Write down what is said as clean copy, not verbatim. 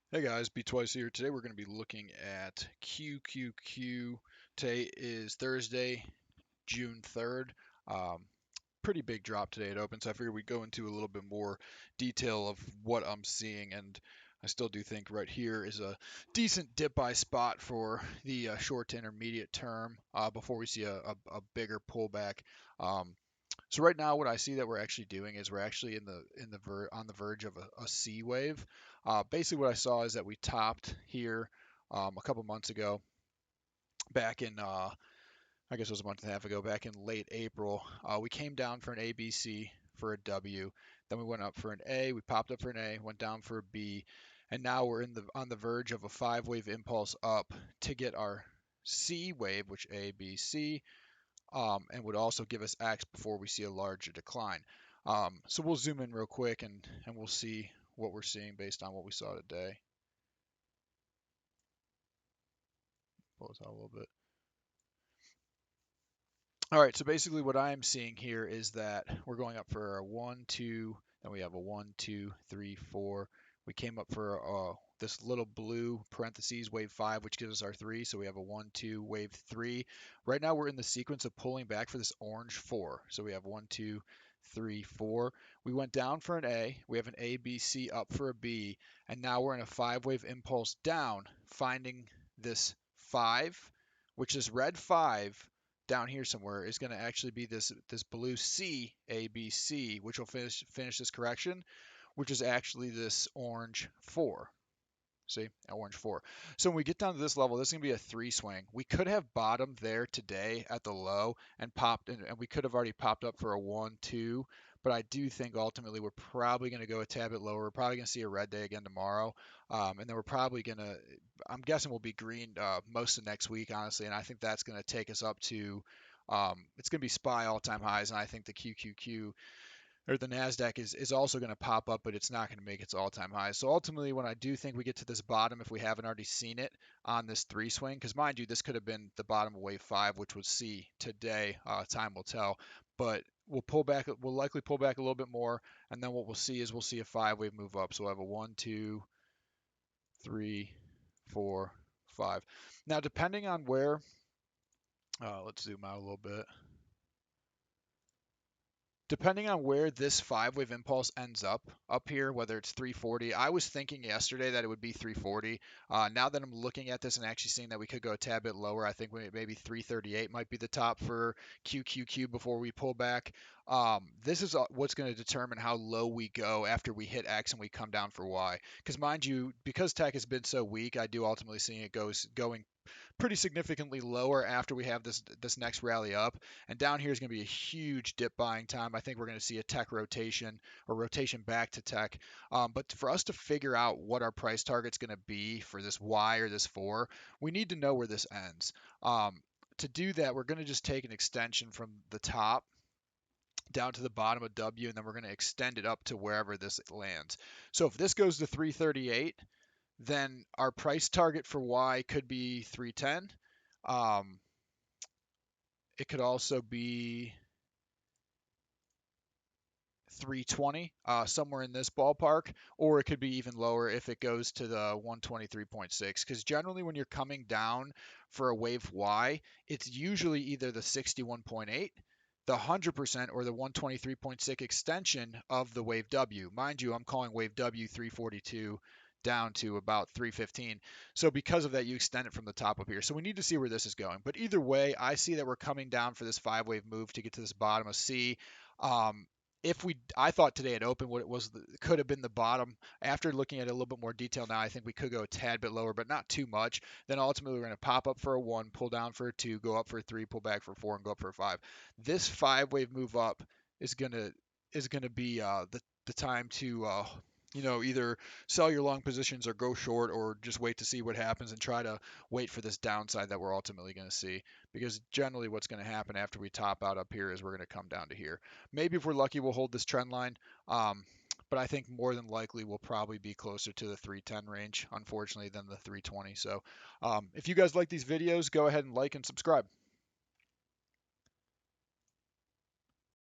Hey guys, B Twice here. Today we're going to be looking at QQQ. Today is Thursday, June 3rd. Um, Pretty big drop today at open, so I figured we'd go into a little bit more detail of what I'm seeing. And I still do think right here is a decent dip buy spot for the short to intermediate term before we see a bigger pullback. Um, so right now, what I see that we're actually doing is we're actually on the verge of a C wave. Basically, what I saw is that we topped here a couple months ago, back in I guess it was a month and a half ago, back in late April. We came down for an ABC for a W, then we went up for an A. We popped up for an A, went down for a B, and now we're on the verge of a five wave impulse up to get our C wave, which A, B, C, and would also give us X before we see a larger decline. So we'll zoom in real quick and we'll see what we're seeing based on what we saw today. Pull this out a little bit. All right, so basically what I am seeing here is that we're going up for a 1, 2, then we have a 1, 2, 3, 4. We came up for this little blue parentheses wave 5, which gives us our 3. So we have a 1, 2, wave 3. Right now we're in the sequence of pulling back for this orange 4. So we have 1, 2, 3, 4. We went down for an A. We have an A, B, C up for a B. And now we're in a 5 wave impulse down, finding this 5, which is red 5 down here somewhere is going to actually be this blue C ABC, which will finish this correction, which is actually this orange 4. See, orange 4. So when we get down to this level, this is going to be a 3 swing. We could have bottomed there today at the low and popped, and we could have already popped up for a 1, 2. But I do think ultimately we're probably going to go a tad bit lower. We're probably going to see a red day again tomorrow. And then we're probably going to, I'm guessing we'll be green most of next week, honestly. And I think that's going to take us up to, it's going to be SPY all-time highs. And I think the QQQ or the Nasdaq is also going to pop up, but it's not going to make its all-time high. So ultimately, when I do think we get to this bottom, if we haven't already seen it on this 3 swing, because mind you, this could have been the bottom of wave 5, which we'll see today. Time will tell, but we'll pull back. We'll likely pull back a little bit more, and then what we'll see is we'll see a 5 wave move up. So we'll have a 1, 2, 3, 4, 5. Now, depending on where, let's zoom out a little bit. Depending on where this 5 wave impulse ends up here, whether it's 340, I was thinking yesterday that it would be 340. Now that I'm looking at this and actually seeing that we could go a tad bit lower, I think maybe 338 might be the top for QQQ before we pull back. This is what's going to determine how low we go after we hit X and we come down for Y. Because mind you, because tech has been so weak, I do ultimately see it going pretty significantly lower after we have this next rally up. And down here is going to be a huge dip buying time. I think we're going to see a tech rotation or rotation back to tech. But for us to figure out what our price target's going to be for this Y or this 4, we need to know where this ends. To do that, we're going to just take an extension from the top down to the bottom of W, and then we're going to extend it up to wherever this lands. So if this goes to 338, then our price target for Y could be 310. Um, it could also be 320, somewhere in this ballpark, or it could be even lower if it goes to the 123.6. Because generally, when you're coming down for a wave Y, it's usually either the 61.8, the 100%, or the 123.6 extension of the wave W. Mind you, I'm calling wave W 342 down to about 315. So because of that, you extend it from the top up here. So we need to see where this is going. But either way, I see that we're coming down for this 5 wave move to get to this bottom of C. Um, if we, I thought today at open what it was could have been the bottom. After looking at it a little bit more detail now, I think we could go a tad bit lower, but not too much. Then ultimately we're going to pop up for a 1, pull down for a 2, go up for a 3, pull back for a 4, and go up for a 5. This 5 wave move up is gonna be the time to either sell your long positions or go short or just wait to see what happens and try to wait for this downside that we're ultimately going to see, because generally what's going to happen after we top out up here is we're going to come down to here. Maybe if we're lucky we'll hold this trend line, but I think more than likely we'll probably be closer to the 310 range, unfortunately, than the 320. So if you guys like these videos, go ahead and like and subscribe.